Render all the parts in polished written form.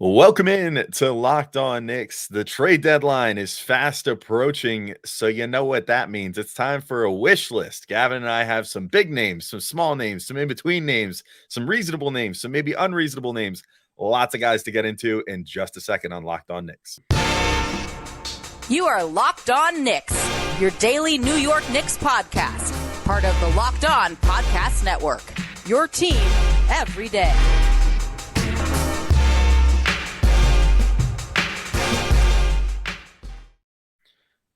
Welcome in to Locked On Knicks. The trade deadline is fast approaching, so you know what that means. It's time for a wish list. Gavin and I have some big names, some small names, some in-between names, some reasonable names, some maybe unreasonable names. Lots of guys to get into in just a second on Locked On Knicks. You are Locked On Knicks, your daily New York Knicks podcast, part of the Locked On Podcast Network, your team every day.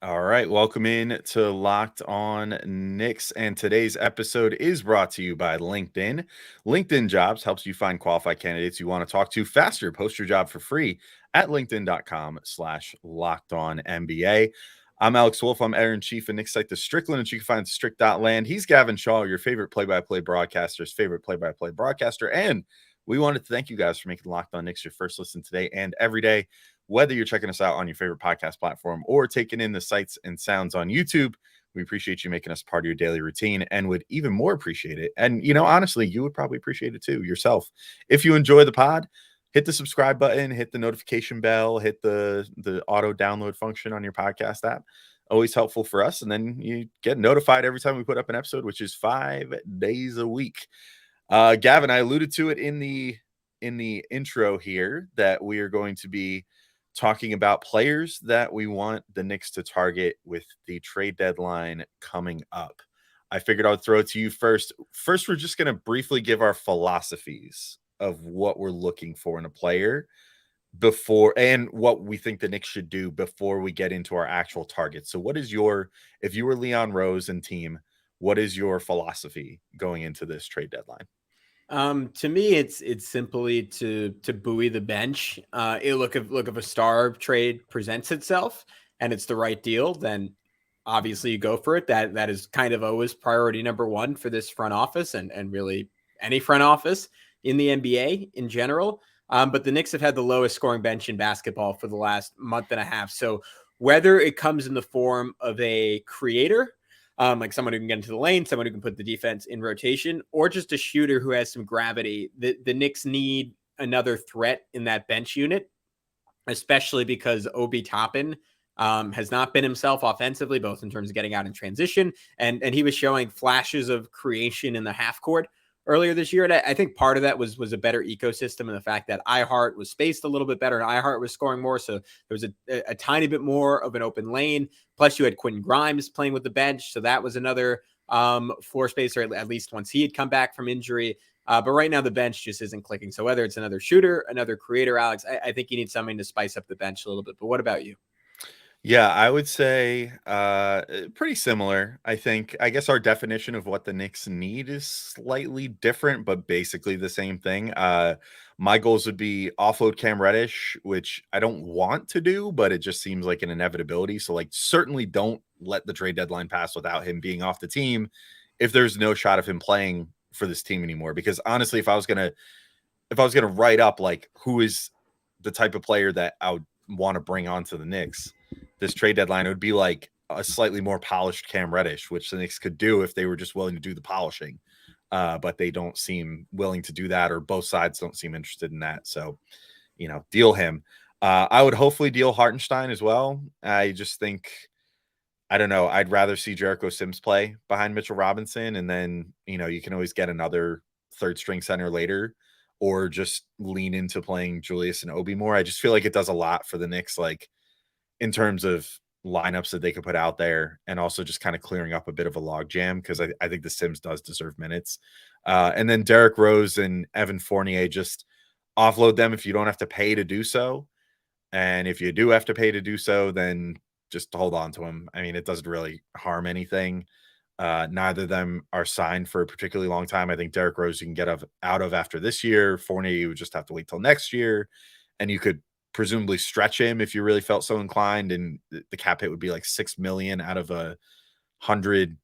All right, welcome in to Locked On Knicks, and today's episode is brought to you by LinkedIn. LinkedIn Jobs helps you find qualified candidates you want to talk to faster. Post your job for free at linkedin.com/LockedOnNBA. I'm Alex Wolf. I'm editor-in-chief of Knicks site The Strickland, and you can find Strick.land. He's Gavin Shaw, your favorite play-by-play broadcaster's favorite play-by-play broadcaster, and we wanted to thank you guys for making Locked On Knicks your first listen today and every day. Whether you're checking us out on your favorite podcast platform or taking in the sights and sounds on YouTube, we appreciate you making us part of your daily routine and would even more appreciate it. And, honestly, you would probably appreciate it too yourself. If you enjoy the pod, hit the subscribe button, hit the notification bell, hit the auto download function on your podcast app. Always helpful for us. And then you get notified every time we put up an episode, which is 5 days a week. Gavin, I alluded to it in the intro here that we are going to be talking about players that we want the Knicks to target with the trade deadline coming up. I figured I'd throw it to you first. First, we're just going to briefly give our philosophies of what we're looking for in a player before and what we think the Knicks should do before we get into our actual targets. So if you were Leon Rose and team, what is your philosophy going into this trade deadline? To me, it's simply to buoy the bench. Look if a star trade presents itself and it's the right deal, then obviously you go for it. That is kind of always priority number one for this front office and really any front office in the NBA in general. But the Knicks have had the lowest scoring bench in basketball for the last month and a half. So whether it comes in the form of a creator, like someone who can get into the lane, someone who can put the defense in rotation, or just a shooter who has some gravity. The Knicks need another threat in that bench unit, especially because Obi Toppin has not been himself offensively, both in terms of getting out in transition, and he was showing flashes of creation in the half court earlier this year. And I think part of that was a better ecosystem and the fact that iHeart was spaced a little bit better and iHeart was scoring more. So there was a tiny bit more of an open lane. Plus you had Quentin Grimes playing with the bench. So that was another floor spacer, at least once he had come back from injury. But right now the bench just isn't clicking. So whether it's another shooter, another creator, Alex, I think you need something to spice up the bench a little bit. But what about you? Yeah, I would say pretty similar. I guess our definition of what the Knicks need is slightly different, but basically the same thing. My goals would be offload Cam Reddish, which I don't want to do, but it just seems like an inevitability. So, certainly don't let the trade deadline pass without him being off the team if there's no shot of him playing for this team anymore. Because honestly, if I was gonna write up who is the type of player that I would want to bring onto the Knicks this trade deadline, it would be like a slightly more polished Cam Reddish, which the Knicks could do if they were just willing to do the polishing. But they don't seem willing to do that, or both sides don't seem interested in that. So, deal him. I would hopefully deal Hartenstein as well. I just think, I don't know, I'd rather see Jericho Sims play behind Mitchell Robinson. And then, you can always get another third string center later, or just lean into playing Julius and Obi more. I just feel like it does a lot for the Knicks, in terms of lineups that they could put out there, and also just kind of clearing up a bit of a log jam, because I think the Sims does deserve minutes. And then Derrick Rose and Evan Fournier, just offload them if you don't have to pay to do so. And if you do have to pay to do so, then just hold on to them. I mean, it doesn't really harm anything. Neither of them are signed for a particularly long time. I think Derrick Rose you can get out of after this year. Fournier, you would just have to wait till next year, and you could presumably stretch him if you really felt so inclined, and the cap hit would be like $6 million out of $100,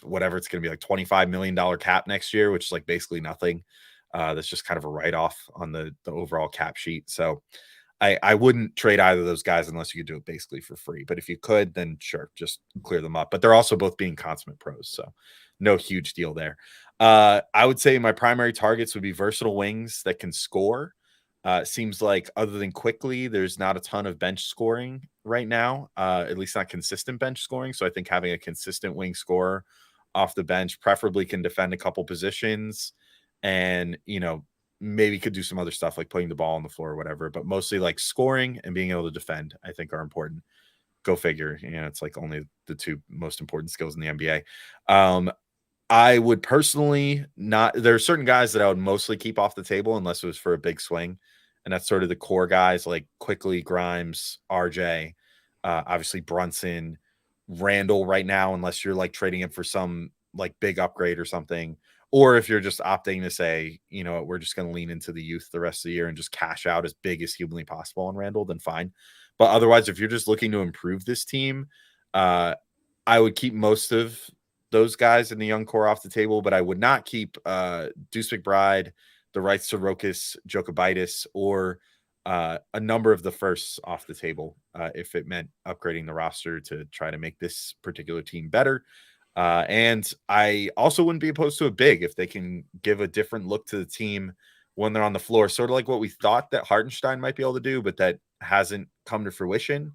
whatever it's going to be, like $25 million cap next year, which is basically nothing. That's just kind of a write-off on the overall cap sheet. So I wouldn't trade either of those guys unless you could do it basically for free. But if you could, then sure, just clear them up. But they're also both being consummate pros, so no huge deal there. I would say my primary targets would be versatile wings that can score. Seems like other than quickly, there's not a ton of bench scoring right now, at least not consistent bench scoring. So I think having a consistent wing scorer off the bench preferably can defend a couple positions and, maybe could do some other stuff like putting the ball on the floor or whatever, but mostly like scoring and being able to defend, I think are important. Go figure. It's like only the two most important skills in the NBA. I would personally not. There are certain guys that I would mostly keep off the table unless it was for a big swing, and that's sort of the core guys like Quickly, Grimes, RJ, obviously Brunson, Randall. Right now, unless you're like trading him for some like big upgrade or something, or if you're just opting to say, we're just going to lean into the youth the rest of the year and just cash out as big as humanly possible on Randall, then fine. But otherwise, if you're just looking to improve this team, I would keep most of those guys in the young core off the table, but I would not keep Deuce McBride, the rights to Rokas Jokibitis, or a number of the firsts off the table if it meant upgrading the roster to try to make this particular team better. And I also wouldn't be opposed to a big if they can give a different look to the team when they're on the floor, sort of like what we thought that Hartenstein might be able to do, but that hasn't come to fruition.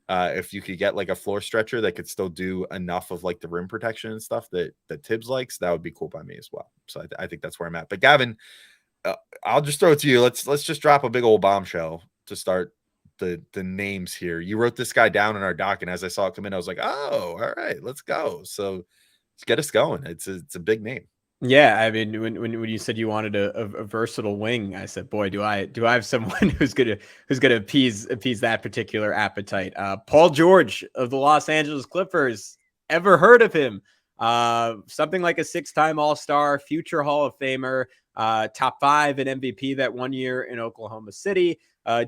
If you could get like a floor stretcher that could still do enough of like the rim protection and stuff that Tibbs likes, that would be cool by me as well. So I think that's where I'm at. But Gavin, I'll just throw it to you. Let's just drop a big old bombshell to start the names here. You wrote this guy down in our doc, and as I saw it come in, I was like, oh, all right, let's go. So let's get us going. It's a big name. Yeah, I mean, when you said you wanted a versatile wing, I said, boy, do I have someone who's gonna appease that particular appetite. Paul George of the Los Angeles Clippers. Ever heard of him? Something like a 6-time All-Star, future Hall of Famer, top 5 in MVP that 1 year in Oklahoma City.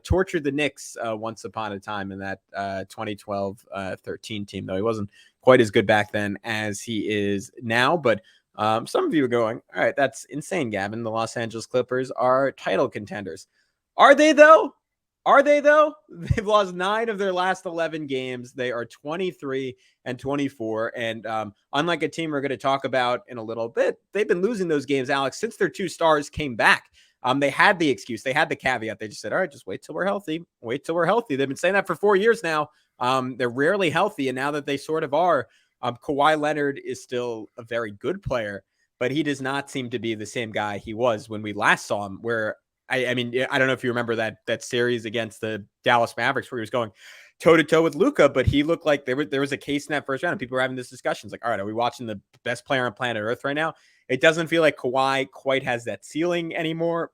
Tortured the Knicks once upon a time in that 2012-13 team, though he wasn't quite as good back then as he is now, but. Some of you are going, all right, that's insane, Gavin. The Los Angeles Clippers are title contenders. Are they, though? They've lost 9 of their last 11 games. They are 23-24. And unlike a team we're going to talk about in a little bit, they've been losing those games, Alex, since their 2 stars came back. They had the excuse. They had the caveat. They just said, all right, just wait till we're healthy. They've been saying that for 4 years now. They're rarely healthy. And now that they sort of are, Kawhi Leonard is still a very good player, but he does not seem to be the same guy he was when we last saw him, where I mean, I don't know if you remember that series against the Dallas Mavericks where he was going toe-to-toe with Luka, but he looked like there was a case in that first round and people were having this discussion. It's like, all right, are we watching the best player on planet Earth right now? It doesn't feel like Kawhi quite has that ceiling anymore.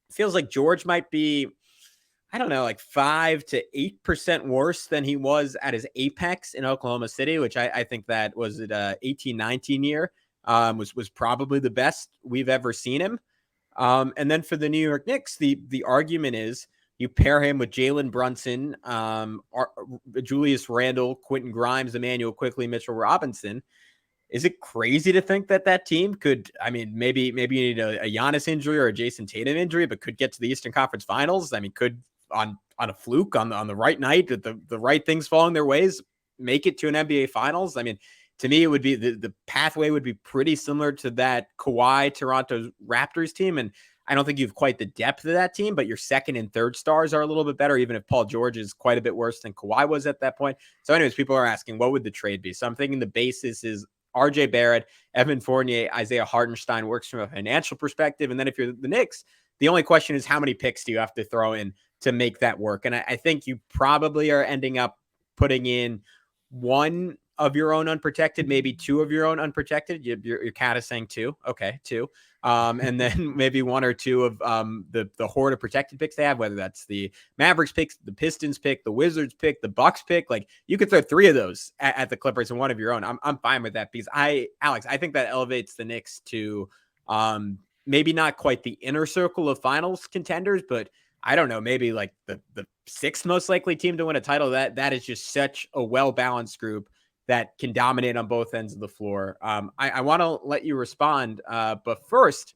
It feels like George might be, I don't know, like 5 to 8% worse than he was at his apex in Oklahoma City, which I think that was at 18-19 year was probably the best we've ever seen him. And then for the New York Knicks, the argument is you pair him with Jalen Brunson, Julius Randle, Quentin Grimes, Emmanuel Quickly, Mitchell Robinson. Is it crazy to think that team could, I mean, maybe you need a Giannis injury or a Jason Tatum injury, but could get to the Eastern Conference Finals? I mean, could on a fluke on the right night, the right things falling their ways, make it to an NBA Finals? I mean, to me, it would be the pathway would be pretty similar to that Kawhi Toronto Raptors team. And I don't think you have quite the depth of that team, but your second and third stars are a little bit better, even if Paul George is quite a bit worse than Kawhi was at that point. So anyways, people are asking, what would the trade be? So I'm thinking the basis is RJ Barrett, Evan Fournier, Isaiah Hartenstein works from a financial perspective. And then if you're the Knicks, the only question is how many picks do you have to throw in to make that work? And I think you probably are ending up putting in 1 of your own unprotected, maybe 2 of your own unprotected. Your cat is saying 2. Okay, 2. And then maybe 1 or 2 of the horde of protected picks they have, whether that's the Mavericks pick, the Pistons pick, the Wizards pick, the Bucks pick. Like you could throw 3 of those at the Clippers and 1 of your own. I'm fine with that because Alex, I think that elevates the Knicks to maybe not quite the inner circle of finals contenders, but I don't know, maybe like the 6th most likely team to win a title. That is just such a well-balanced group that can dominate on both ends of the floor. I want to let you respond, but first,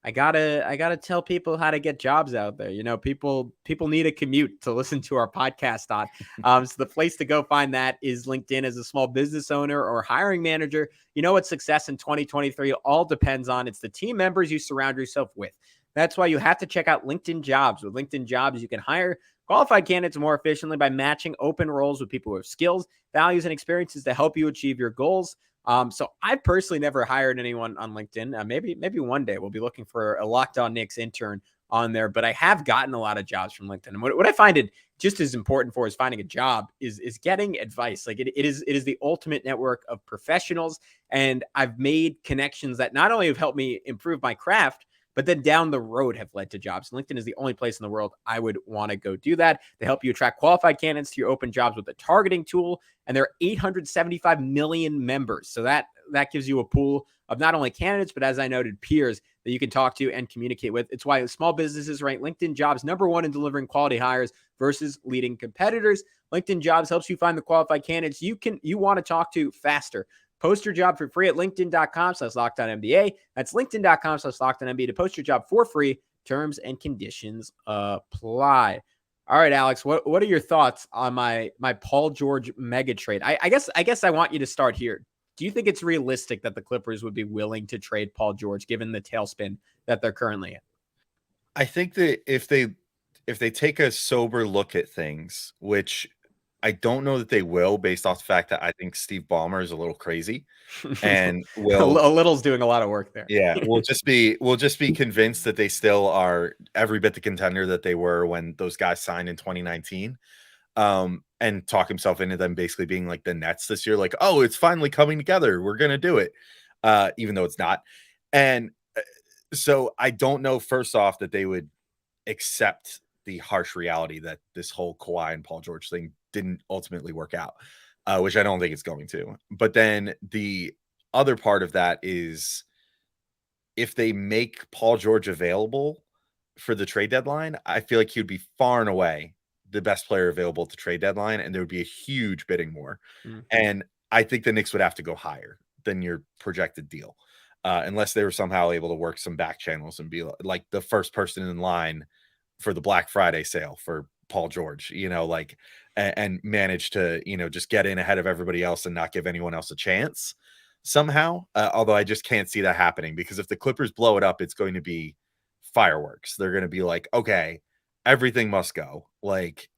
I gotta tell people how to get jobs out there. You know, people need a commute to listen to our podcast on. So the place to go find that is LinkedIn. As a small business owner or hiring manager, you know what success in 2023 all depends on. It's the team members you surround yourself with. That's why you have to check out LinkedIn Jobs. With LinkedIn Jobs, you can hire qualified candidates more efficiently by matching open roles with people who have skills, values, and experiences to help you achieve your goals. So I personally never hired anyone on LinkedIn. Maybe one day we'll be looking for a Locked On Knicks intern on there, but I have gotten a lot of jobs from LinkedIn. And what I find it just as important for is finding a job is getting advice. Like it is the ultimate network of professionals. And I've made connections that not only have helped me improve my craft, but then down the road have led to jobs. LinkedIn is the only place in the world I would want to go do that. They help you attract qualified candidates to your open jobs with a targeting tool, and there are 875 million members. So that gives you a pool of not only candidates, but as I noted, peers that you can talk to and communicate with. It's why small businesses rank LinkedIn Jobs #1 in delivering quality hires versus leading competitors. LinkedIn Jobs helps you find the qualified candidates you want to talk to faster. Post your job for free at linkedin.com/LockedOnNBA. That's linkedin.com/LockedOnNBA to post your job for free. Terms and conditions apply. All right, Alex, what are your thoughts on my Paul George mega trade? I guess I want you to start here. Do you think it's realistic that the Clippers would be willing to trade Paul George given the tailspin that they're currently in? I think that if they take a sober look at things, which I don't know that they will, based off the fact that I think Steve Ballmer is a little crazy and A will little's doing a lot of work there. yeah, we'll just be convinced that they still are every bit the contender that they were when those guys signed in 2019. And talk himself into them basically being like the Nets this year, like, oh, it's finally coming together. We're gonna do it. Even though it's not. And so I don't know, first off, that they would accept the harsh reality that this whole Kawhi and Paul George thing didn't ultimately work out, which I don't think it's going to. But then the other part of that is if they make Paul George available for the trade deadline, I feel like he would be far and away the best player available at the trade deadline, and there would be a huge bidding war. And I think the Knicks would have to go higher than your projected deal, unless they were somehow able to work some back channels and be like the first person in line for the Black Friday sale for Paul George, and manage to, just get in ahead of everybody else and not give anyone else a chance somehow. Although I just can't see that happening, because if the Clippers blow it up, it's going to be fireworks. They're going to be like, okay, everything must go. Like,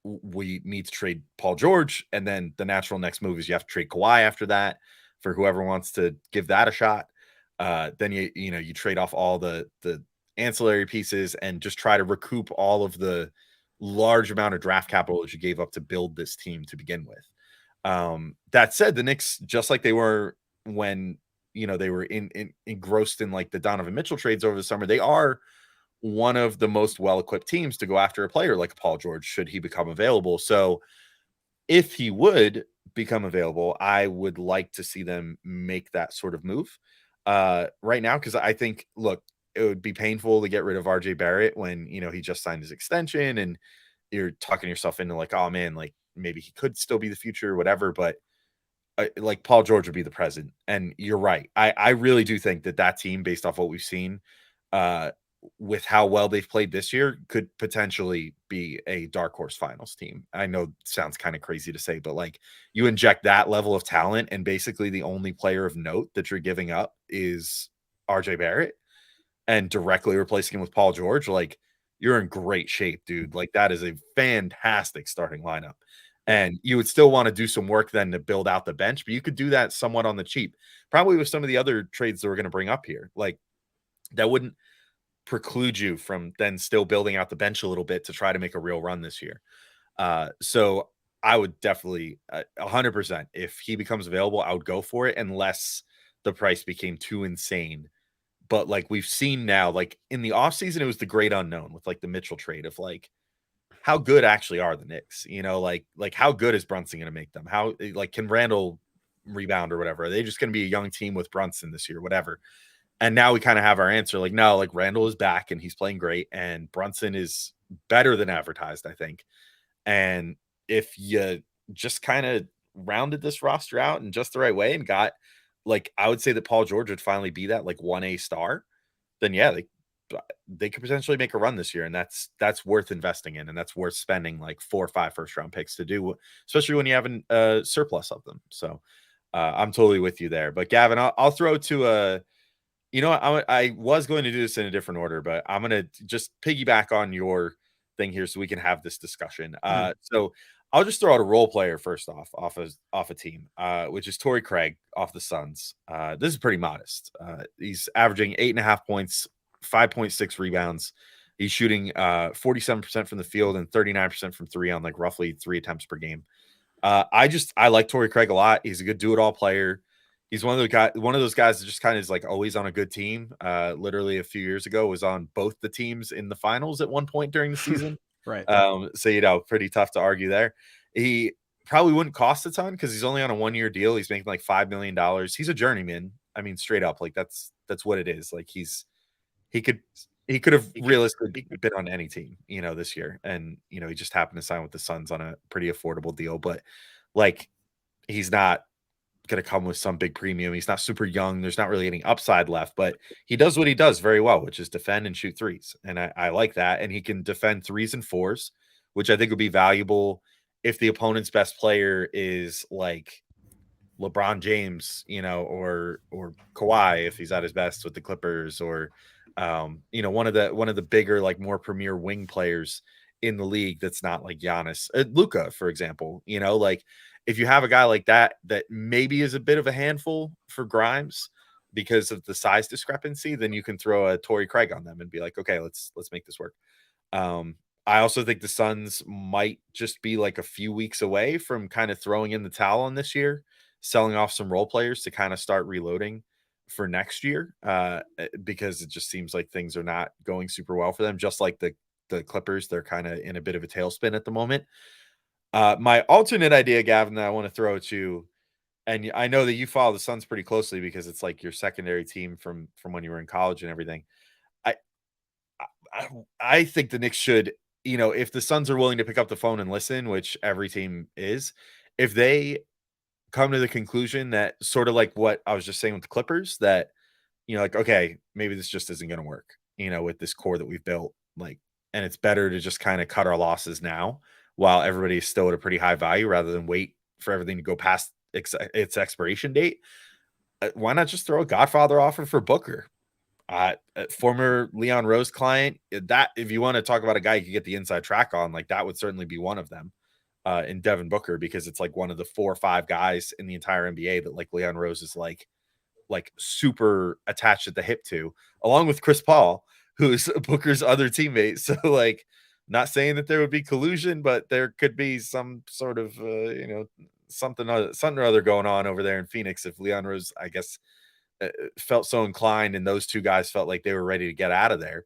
we need to trade Paul George, and then the natural next move is you have to trade Kawhi after that for whoever wants to give that a shot. Then you trade off all the ancillary pieces and just try to recoup all of the large amount of draft capital that you gave up to build this team to begin with. That said, the Knicks, just like they were when they were engrossed in like the Donovan Mitchell trades over the summer, they are one of the most well-equipped teams to go after a player like Paul George should he become available. So if he would become available, I would like to see them make that sort of move right now, because I think, look, it would be painful to get rid of RJ Barrett when he just signed his extension, and you're talking yourself into like, oh man, like maybe he could still be the future or whatever. But like Paul George would be the present. And you're right. I really do think that team, based off what we've seen, with how well they've played this year, could potentially be a dark horse finals team. I know it sounds kind of crazy to say, but like, you inject that level of talent, and basically the only player of note that you're giving up is RJ Barrett, and directly replacing him with Paul George, like, you're in great shape, dude. Like, that is a fantastic starting lineup. And you would still want to do some work then to build out the bench, but you could do that somewhat on the cheap, probably with some of the other trades that we're going to bring up here. Like, that wouldn't preclude you from then still building out the bench a little bit to try to make a real run this year. So I would definitely 100%, if he becomes available, I would go for it, unless the price became too insane. But like we've seen now, like in the offseason, it was the great unknown with like the Mitchell trade of like, how good actually are the Knicks? Like how good is Brunson going to make them? How, like, can Randall rebound or whatever? Are they just going to be a young team with Brunson this year, whatever? And now we kind of have our answer. Like, no, like Randall is back and he's playing great, and Brunson is better than advertised, I think. And if you just kind of rounded this roster out in just the right way and got, like, I would say that Paul George would finally be that like 1A star, then yeah, they could potentially make a run this year. And that's worth investing in, and that's worth spending like 4 or 5 first round picks to do, especially when you have a surplus of them. So I'm totally with you there. But Gavin, I'll throw to You know, I was going to do this in a different order, but I'm going to just piggyback on your thing here so we can have this discussion. So I'll just throw out a role player first off a team, which is Torrey Craig off the Suns. This is pretty modest. He's averaging 8.5 points, 5.6 rebounds. He's shooting 47% from the field and 39% from three on like roughly 3 attempts per game. I like Torrey Craig a lot. He's a good do-it-all player. He's one of those guys that just kind of is like always on a good team. Literally a few years ago was on both the teams in the finals at one point during the season. Right. So pretty tough to argue there. He probably wouldn't cost a ton because he's only on a 1-year deal. He's making like $5 million. He's a journeyman. I mean, straight up, like that's what it is. Like he could have realistically been on any team, this year. And, he just happened to sign with the Suns on a pretty affordable deal. But like he's not going to come with some big premium. He's not super young. There's not really any upside left, but he does what he does very well, which is defend and shoot threes. And I like that. And he can defend 3s and 4s, which I think would be valuable if the opponent's best player is like LeBron James, or Kawhi if he's at his best with the Clippers, or one of the bigger, like more premier wing players in the league that's not like Giannis, Luka, for example. Like if you have a guy like that maybe is a bit of a handful for Grimes because of the size discrepancy, then you can throw a Torrey Craig on them and be like, okay, let's make this work. I also think the Suns might just be like a few weeks away from kind of throwing in the towel on this year, selling off some role players to kind of start reloading for next year, because it just seems like things are not going super well for them. Just like the Clippers, they're kind of in a bit of a tailspin at the moment. My alternate idea, Gavin, that I want to throw at you, and I know that you follow the Suns pretty closely because it's like your secondary team from when you were in college and everything. I think the Knicks should, if the Suns are willing to pick up the phone and listen, which every team is, if they come to the conclusion that sort of like what I was just saying with the Clippers, that, like, okay, maybe this just isn't going to work, with this core that we've built, like, and it's better to just kind of cut our losses now while everybody's still at a pretty high value rather than wait for everything to go past its expiration date. Why not just throw a Godfather offer for Booker? Former Leon Rose client, that if you want to talk about a guy you could get the inside track on, like that would certainly be one of them, in Devin Booker, because it's like one of the 4 or 5 guys in the entire NBA that like Leon Rose is like super attached at the hip to, along with Chris Paul, who's Booker's other teammate. So like, not saying that there would be collusion, but there could be some sort of something or other going on over there in Phoenix if Leon Rose, I guess, felt so inclined and those 2 guys felt like they were ready to get out of there.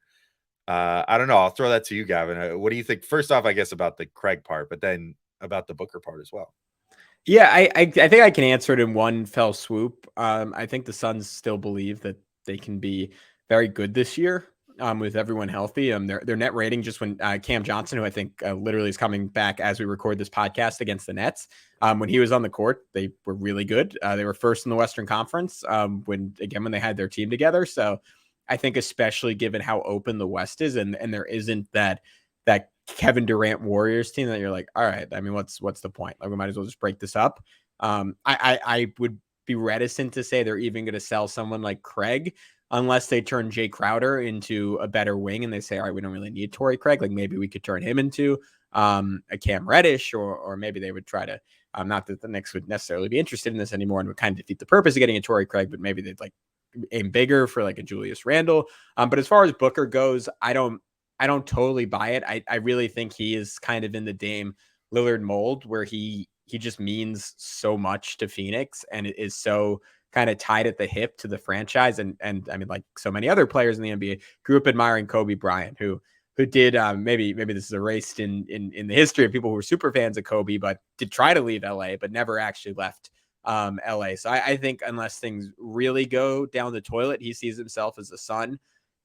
I don't know. I'll throw that to you, Gavin. What do you think? First off, I guess about the Craig part, but then about the Booker part as well. Yeah, I think I can answer it in one fell swoop. I think the Suns still believe that they can be very good this year, with everyone healthy. Their net rating just when Cam Johnson, who I think literally is coming back as we record this podcast against the Nets, when he was on the court, they were really good. They were first in the Western Conference when they had their team together. So I think especially given how open the West is, and there isn't that Kevin Durant Warriors team that you're like, all right, I mean, what's the point? Like, we might as well just break this up. I would be reticent to say they're even going to sell someone like Craig unless they turn Jay Crowder into a better wing and they say, all right, we don't really need Torrey Craig. Like maybe we could turn him into a Cam Reddish, or maybe they would try to, not that the Knicks would necessarily be interested in this anymore and would kind of defeat the purpose of getting a Torrey Craig, but maybe they'd like aim bigger for like a Julius Randle. But as far as Booker goes, I don't totally buy it. I really think he is kind of in the Dame Lillard mold where he just means so much to Phoenix and it is so kind of tied at the hip to the franchise. And I mean, like so many other players in the NBA, grew up admiring Kobe Bryant, who did maybe this is erased in the history of people who were super fans of Kobe, but did try to leave LA, but never actually left LA. So I think unless things really go down the toilet, he sees himself as a Sun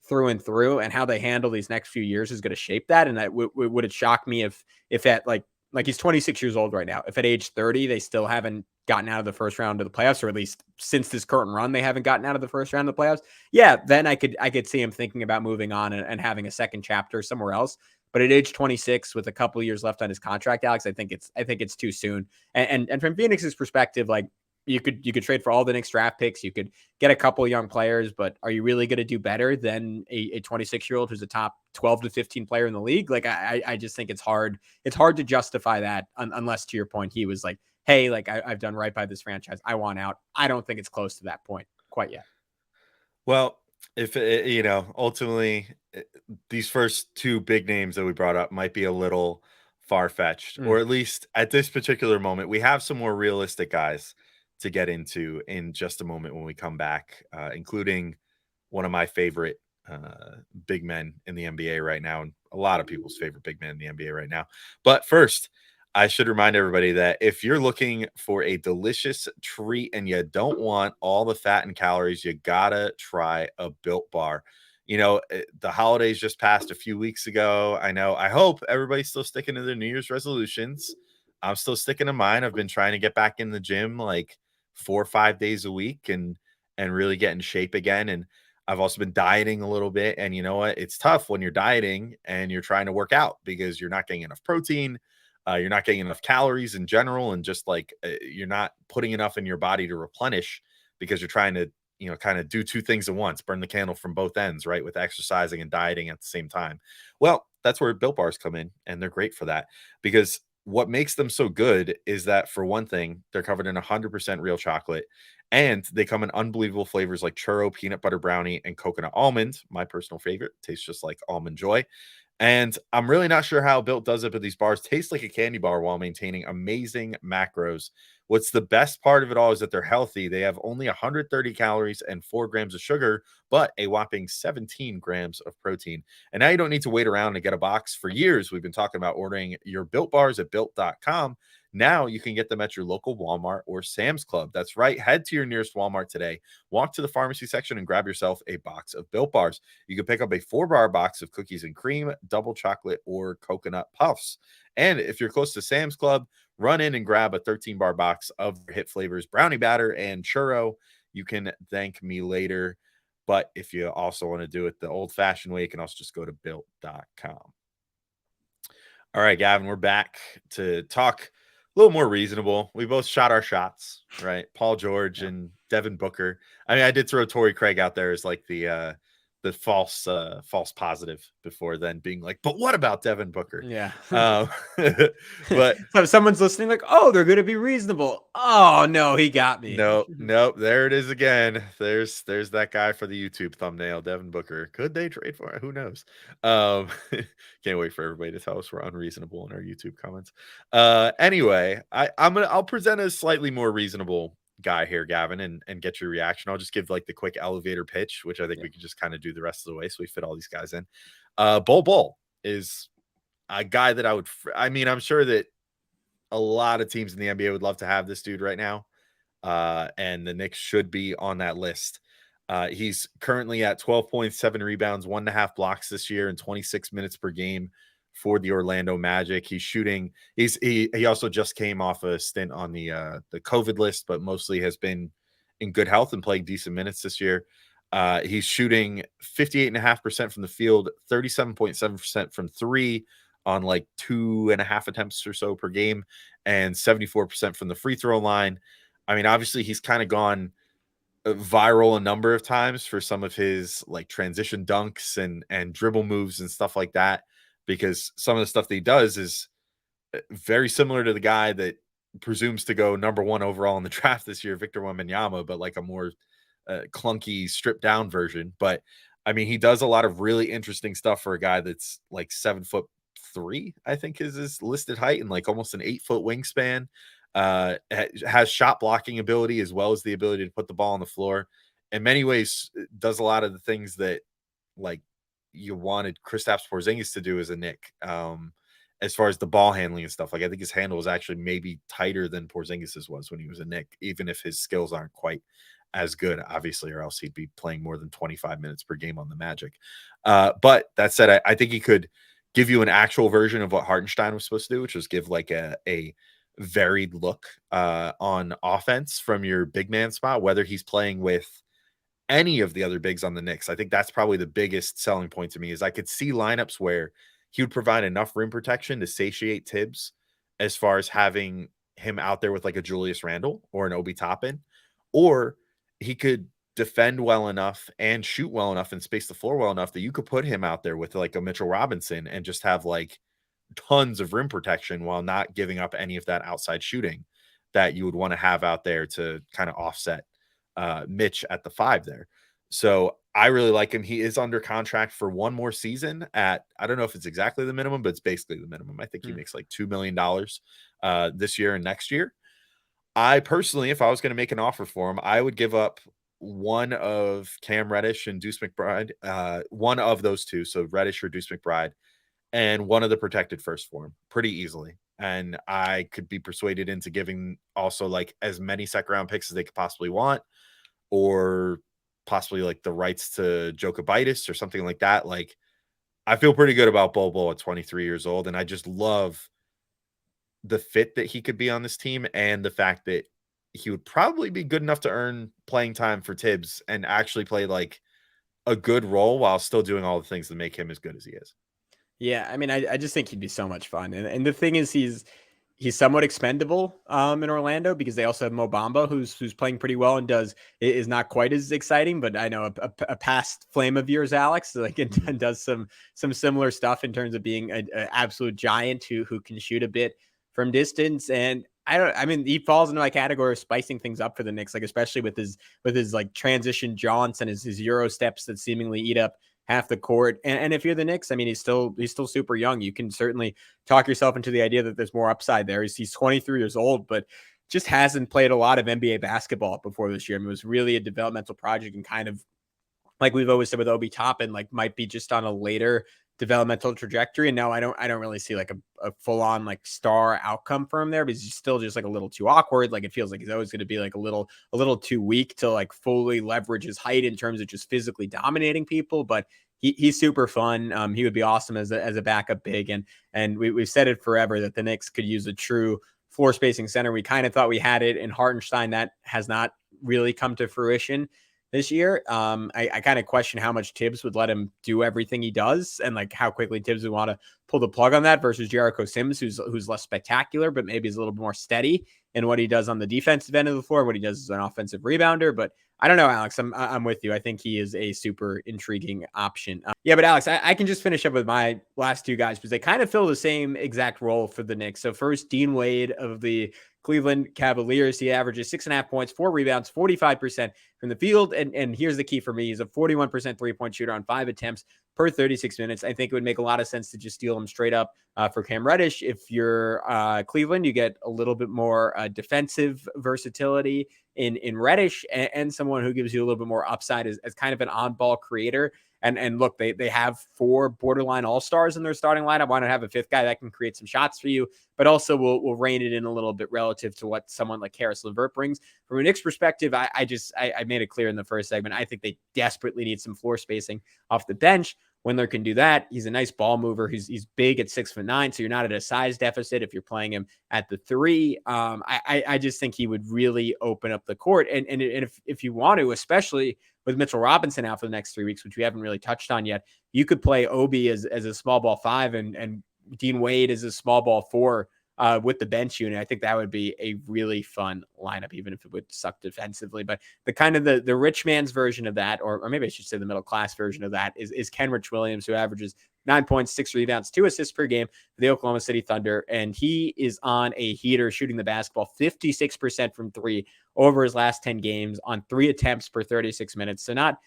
through and through, and how they handle these next few years is going to shape that. And that would it shock me if at like he's 26 years old right now, if at age 30 they still haven't gotten out of the first round of the playoffs, or at least since this current run they haven't gotten out of the first round of the playoffs. Yeah, then I could see him thinking about moving on and having a second chapter somewhere else. But at age 26, with a couple of years left on his contract, Alex, I think it's too soon. And from Phoenix's perspective, like you could trade for all the Knicks draft picks. You could get a couple young players, but are you really going to do better than a 26-year-old who's a top 12 to 15 player in the league? Like, I just think it's hard. It's hard to justify that unless, to your point, he was like, hey, like I've done right by this franchise. I want out. I don't think it's close to that point quite yet. Well, if ultimately these first two big names that we brought up might be a little far-fetched, or at least at this particular moment, we have some more realistic guys to get into in just a moment when we come back, including one of my favorite big men in the NBA right now, and a lot of people's favorite big men in the NBA right now. But first, I should remind everybody that if you're looking for a delicious treat and you don't want all the fat and calories, you gotta try a Built Bar. The holidays just passed a few weeks ago. I hope everybody's still sticking to their New Year's resolutions. I'm still sticking to mine. I've been trying to get back in the gym like 4 or 5 days a week and really get in shape again. And I've also been dieting a little bit. And you know what? It's tough when you're dieting and you're trying to work out because you're not getting enough protein. You're not getting enough calories in general. And just like you're not putting enough in your body to replenish because you're trying to, kind of do two things at once, burn the candle from both ends, right? With exercising and dieting at the same time. Well, that's where Built Bars come in. And they're great for that because what makes them so good is that, for one thing, they're covered in 100% real chocolate, and they come in unbelievable flavors like churro, peanut butter brownie, and coconut almond. My personal favorite tastes just like almond joy. And I'm really not sure how Built does it, but these bars taste like a candy bar while maintaining amazing macros. What's the best part of it all is that they're healthy. They have only 130 calories and 4 grams of sugar, but a whopping 17 grams of protein. And now you don't need to wait around to get a box. For years, we've been talking about ordering your Built Bars at Built.com. Now you can get them at your local Walmart or Sam's Club. That's right. Head to your nearest Walmart today. Walk to the pharmacy section and grab yourself a box of Built Bars. You can pick up a 4-bar box of cookies and cream, double chocolate, or coconut puffs. And if you're close to Sam's Club, run in and grab a 13-bar box of hit flavors, brownie batter, and churro. You can thank me later. But if you also want to do it the old-fashioned way, you can also just go to Built.com. All right, Gavin, we're back to talk a little more reasonable. We both shot our shots, right? Paul George and Devin Booker. I mean, I did throw Torrey Craig out there as like the false positive before then, being like, but what about Devin Booker? Yeah. But so someone's listening like, oh, they're going to be reasonable. Oh no, he got me. Nope. There it is again. There's that guy for the YouTube thumbnail, Devin Booker. Could they trade for it? Who knows? Can't wait for everybody to tell us we're unreasonable in our YouTube comments. Anyway, I'll present a slightly more reasonable guy here, Gavin, and get your reaction. I'll just give like the quick elevator pitch, which I think we can just kind of do the rest of the way so we fit all these guys in. Bol Bol is a guy that I'm sure that a lot of teams in the NBA would love to have this dude right now. And the Knicks should be on that list. He's currently at 12.7 rebounds, 1.5 blocks this year, and 26 minutes per game for the Orlando Magic. He's shooting. He also just came off a stint on the COVID list, but mostly has been in good health and playing decent minutes this year. He's shooting 58.5% from the field, 37.7% from three on like 2.5 attempts or so per game, and 74% from the free throw line. I mean, obviously he's kind of gone viral a number of times for some of his like transition dunks and dribble moves and stuff like that, because some of the stuff that he does is very similar to the guy that presumes to go number 1 overall in the draft this year, Victor Wembanyama, but like a more clunky, stripped down version. But I mean, he does a lot of really interesting stuff for a guy that's like 7'3", I think is his listed height, and like almost an 8-foot wingspan. Has shot blocking ability as well as the ability to put the ball on the floor. In many ways, does a lot of the things that like you wanted Kristaps Porzingis to do as a Knick. As far as the ball handling and stuff, like I think his handle is actually maybe tighter than Porzingis's was when he was a Knick, even if his skills aren't quite as good, obviously, or else he'd be playing more than 25 minutes per game on the Magic. But that said, I think he could give you an actual version of what Hartenstein was supposed to do, which was give like a varied look on offense from your big man spot, whether he's playing with any of the other bigs on the Knicks. I think that's probably the biggest selling point to me, is I could see lineups where he would provide enough rim protection to satiate Tibbs as far as having him out there with like a Julius Randle or an Obi Toppin, or he could defend well enough and shoot well enough and space the floor well enough that you could put him out there with like a Mitchell Robinson and just have like tons of rim protection while not giving up any of that outside shooting that you would want to have out there to kind of offset Mitch at the 5 there. So I really like him. He is under contract for one more season at, I don't know if it's exactly the minimum, but it's basically the minimum. I think he makes like $2 million this year and next year. I personally, if I was going to make an offer for him, I would give up one of Cam Reddish and Deuce McBride, one of those two. So Reddish or Deuce McBride, and one of the protected first for him pretty easily. And I could be persuaded into giving also like as many second round picks as they could possibly want, or possibly like the rights to Jokic or something like that. Like, I feel pretty good about Bol Bol at 23 years old. And I just love the fit that he could be on this team and the fact that he would probably be good enough to earn playing time for Tibbs and actually play like a good role while still doing all the things that make him as good as he is. Yeah, I mean, I just think he'd be so much fun, and the thing is, he's somewhat expendable in Orlando because they also have Mo Bamba, who's playing pretty well and is not quite as exciting, but I know a past flame of yours, Alex, like and does some similar stuff in terms of being an absolute giant who can shoot a bit from distance. And I mean, he falls into my category of spicing things up for the Knicks, like especially with his like transition jaunts and his Euro steps that seemingly eat up half the court. And if you're the Knicks, I mean, he's still super young. You can certainly talk yourself into the idea that there's more upside there. He's 23 years old, but just hasn't played a lot of NBA basketball before this year. I mean, it was really a developmental project, and kind of like we've always said with Obi Toppin, like might be just on a later developmental trajectory. And now I don't really see like a full on like star outcome for him there, because he's still just like a little too awkward. Like it feels like he's always going to be like a little too weak to like fully leverage his height in terms of just physically dominating people. But he's super fun. He would be awesome as a backup big. And we've said it forever that the Knicks could use a true floor spacing center. We kind of thought we had it in Hartenstein. That has not really come to fruition this year. I kind of question how much Tibbs would let him do everything he does, and like how quickly Tibbs would want to pull the plug on that versus Jericho Sims, who's less spectacular, but maybe is a little more steady in what he does on the defensive end of the floor, what he does as an offensive rebounder. But I don't know, Alex. I'm with you. I think he is a super intriguing option. Yeah, but Alex, I can just finish up with my last two guys because they kind of fill the same exact role for the Knicks. So first, Dean Wade of the Cleveland Cavaliers. He averages 6.5 points, 4 rebounds, 45% from the field. And here's the key for me. He's a 41% three-point shooter on 5 attempts per 36 minutes. I think it would make a lot of sense to just steal him straight up for Cam Reddish. If you're Cleveland, you get a little bit more defensive versatility in Reddish, and someone who gives you a little bit more upside as kind of an on-ball creator. And look, they have 4 borderline all-stars in their starting lineup. Why not have a 5th guy that can create some shots for you, but also will rein it in a little bit relative to what someone like Caris LeVert brings. From a Knicks perspective, I made it clear in the first segment, I think they desperately need some floor spacing off the bench. Wendler can do that. He's a nice ball mover. He's big at 6'9", so you're not at a size deficit if you're playing him at the 3. I just think he would really open up the court. And if you want to, especially with Mitchell Robinson out for the next 3 weeks, which we haven't really touched on yet, you could play Obi as a small ball 5 and Dean Wade as a small ball 4 with the bench unit. I think that would be a really fun lineup, even if it would suck defensively. But the kind of the rich man's version of that, or maybe I should say the middle class version of that, is Kenrich Williams, who averages 9 points, 6 rebounds, 2 assists per game for the Oklahoma City Thunder. And he is on a heater, shooting the basketball 56% from 3 over his last 10 games on 3 attempts per 36 minutes. So not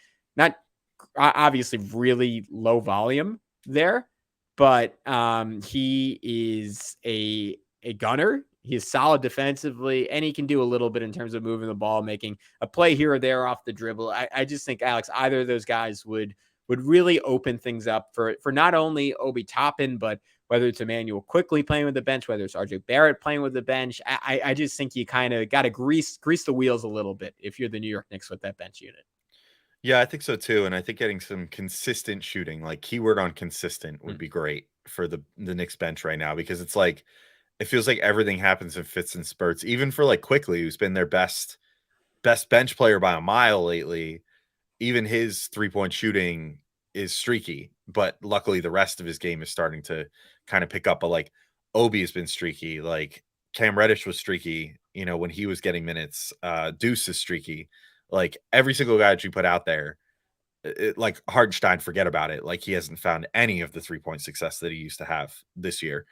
obviously really low volume there, but he is a gunner. He's solid defensively, and he can do a little bit in terms of moving the ball, making a play here or there off the dribble. I just think, Alex, either of those guys would really open things up for not only Obi Toppin, but whether it's Emmanuel Quickly playing with the bench, whether it's RJ Barrett playing with the bench. I just think you kind of got to grease the wheels a little bit if you're the New York Knicks with that bench unit. Yeah, I think so too. And I think getting some consistent shooting, like keyword on consistent, would be great for the Knicks bench right now, because it's like, it feels like everything happens in fits and spurts, even for like Quickly, who's been their best bench player by a mile lately. Even his 3-point shooting is streaky, but luckily the rest of his game is starting to kind of pick up. But like Obi has been streaky, like Cam Reddish was streaky, when he was getting minutes. Deuce is streaky. Like every single guy that you put out there, like Hartenstein, forget about it. Like he hasn't found any of the 3-point success that he used to have this year.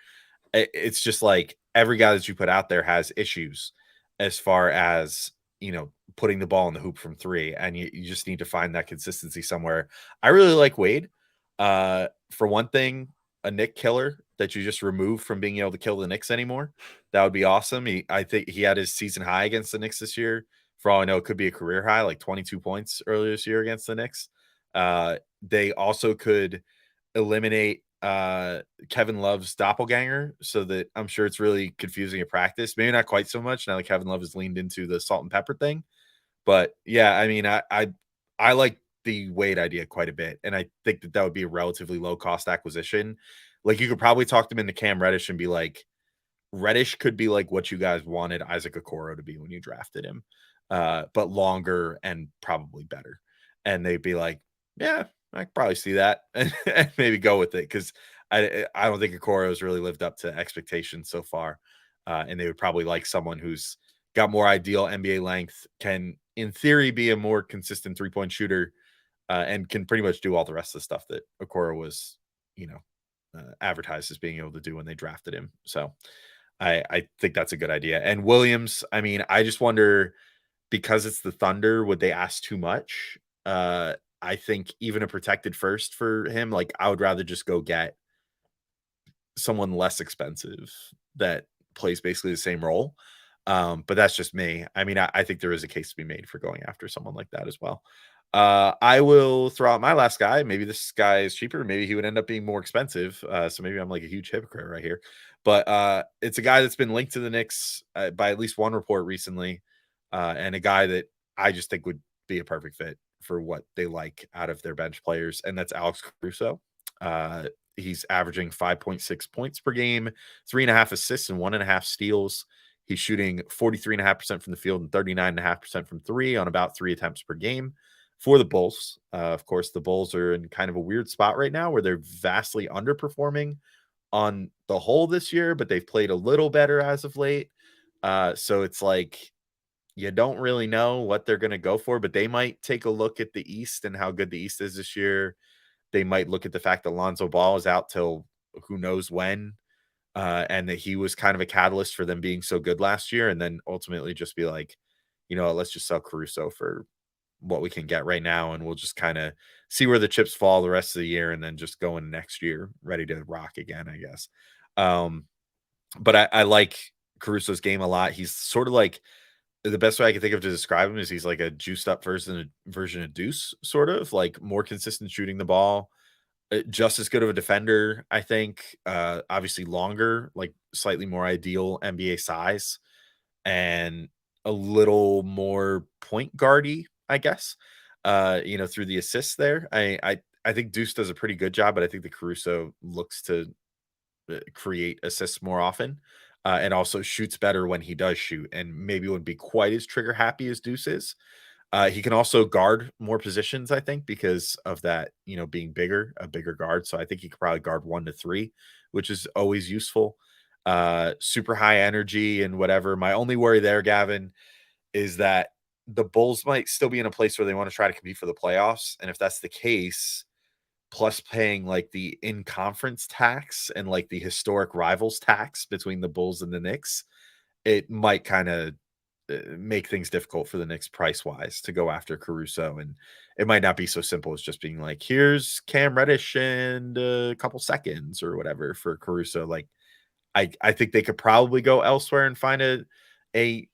It's just like every guy that you put out there has issues as far as, putting the ball in the hoop from three. And you just need to find that consistency somewhere. I really like Wade. For one thing, a Nick killer that you just remove from being able to kill the Knicks anymore. That would be awesome. I think he had his season high against the Knicks this year. For all I know, it could be a career high, like 22 points earlier this year against the Knicks. They also could eliminate Kevin Love's doppelganger, so that I'm sure it's really confusing at practice. Maybe not quite so much now that Kevin Love has leaned into the salt and pepper thing. But yeah, I mean, I like the Wade idea quite a bit, and I think that would be a relatively low cost acquisition. Like you could probably talk them into Cam Reddish and be like, Reddish could be like what you guys wanted Isaac Okoro to be when you drafted him, but longer and probably better. And they'd be like, yeah, I could probably see that and maybe go with it, because I don't think Okoro has really lived up to expectations so far. And they would probably like someone who's got more ideal NBA length, can in theory be a more consistent 3-point shooter, and can pretty much do all the rest of the stuff that Okoro was, advertised as being able to do when they drafted him. So I think that's a good idea. And Williams, I mean, I just wonder, because it's the Thunder, would they ask too much? I think even a protected first for him, like I would rather just go get someone less expensive that plays basically the same role. But that's just me. I mean, I think there is a case to be made for going after someone like that as well. I will throw out my last guy. Maybe this guy is cheaper. Maybe he would end up being more expensive. So maybe I'm like a huge hypocrite right here. But it's a guy that's been linked to the Knicks by at least one report recently, and a guy that I just think would be a perfect fit for what they like out of their bench players, and that's Alex Caruso. He's averaging 5.6 points per game, 3.5 assists, and 1.5 steals. He's shooting 43.5% from the field and 39.5% from three on about 3 attempts per game for the Bulls. Of course, the Bulls are in kind of a weird spot right now where they're vastly underperforming on the whole this year, but they've played a little better as of late. So it's like you don't really know what they're going to go for, but they might take a look at the East and how good the East is this year. They might look at the fact that Lonzo Ball is out till who knows when, and that he was kind of a catalyst for them being so good last year, and then ultimately just be like, let's just sell Caruso for what we can get right now, and we'll just kind of see where the chips fall the rest of the year, and then just go in next year ready to rock again, I guess. But I like Caruso's game a lot. He's sort of like, the best way I can think of to describe him is he's like a juiced up version of Deuce, sort of like more consistent shooting the ball, just as good of a defender, I think. Obviously longer, like slightly more ideal NBA size, and a little more point guardy, I guess. Through the assists there. I think Deuce does a pretty good job, but I think the Caruso looks to create assists more often, and also shoots better when he does shoot, and maybe wouldn't be quite as trigger happy as Deuce is. He can also guard more positions, I think, because of that, being a bigger guard. So I think he could probably guard 1 to 3, which is always useful. Super high energy and whatever. My only worry there, Gavin, is that the Bulls might still be in a place where they want to try to compete for the playoffs. And if that's the case, plus paying like the in-conference tax and like the historic rivals tax between the Bulls and the Knicks, it might kind of make things difficult for the Knicks price-wise to go after Caruso. And it might not be so simple as just being like, here's Cam Reddish and a couple seconds or whatever for Caruso. Like, I think they could probably go elsewhere and find a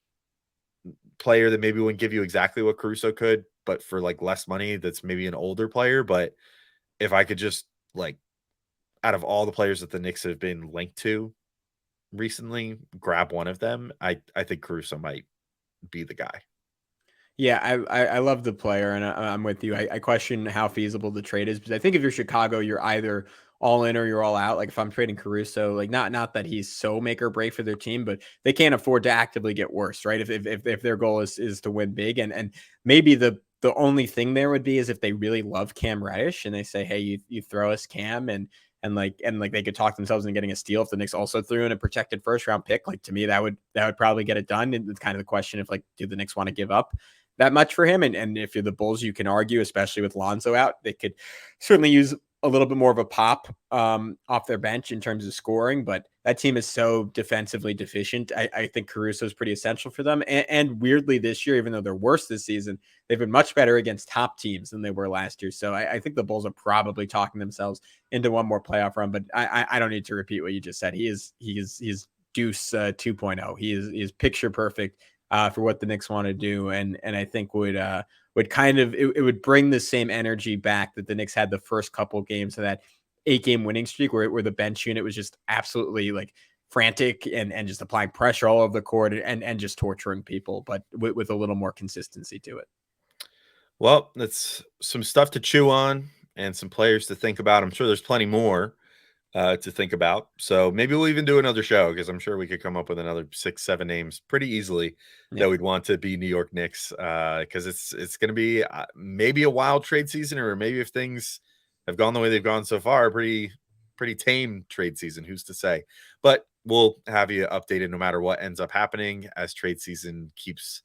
player that maybe wouldn't give you exactly what Caruso could, but for like less money, that's maybe an older player. But if I could just, like, out of all the players that the Knicks have been linked to recently, grab one of them, I think Caruso might be the guy. Yeah, I love the player, and I'm with you. I question how feasible the trade is, because I think if you're Chicago, you're either all in or you're all out. Like if I'm trading Caruso, like not that he's so make or break for their team, but they can't afford to actively get worse, right? If their goal is to win big, and maybe the only thing there would be is if they really love Cam Reddish and they say, hey, you throw us Cam, and and they could talk themselves into getting a steal if the Knicks also threw in a protected first round pick. Like, to me, that would probably get it done. And it's kind of the question of, like, do the Knicks want to give up that much for him? And if you're the Bulls, you can argue, especially with Lonzo out, they could certainly use a little bit more of a pop off their bench in terms of scoring, but that team is so defensively deficient. I think Caruso is pretty essential for them. And weirdly this year, even though they're worse this season, they've been much better against top teams than they were last year. So I think the Bulls are probably talking themselves into one more playoff run, but I don't need to repeat what you just said. He's Deuce 2.0. He is picture perfect for what the Knicks want to do. And I think would kind of, it would bring the same energy back that the Knicks had the first couple games of that 8-game winning streak where the bench unit was just absolutely like frantic and just applying pressure all over the court and just torturing people, but with a little more consistency to it. Well, that's some stuff to chew on and some players to think about. I'm sure there's plenty more to think about. So maybe we'll even do another show, because I'm sure we could come up with another 6-7 names pretty easily that we'd want to be New York Knicks, because it's going to be maybe a wild trade season, or maybe if things have gone the way they've gone so far, pretty tame trade season. Who's to say? But we'll have you updated no matter what ends up happening as trade season keeps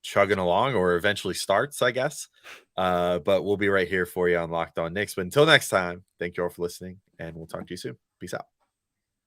chugging along, or eventually starts, I guess. But we'll be right here for you on Locked On Knicks. But until next time, thank you all for listening, and we'll talk to you soon. Peace out.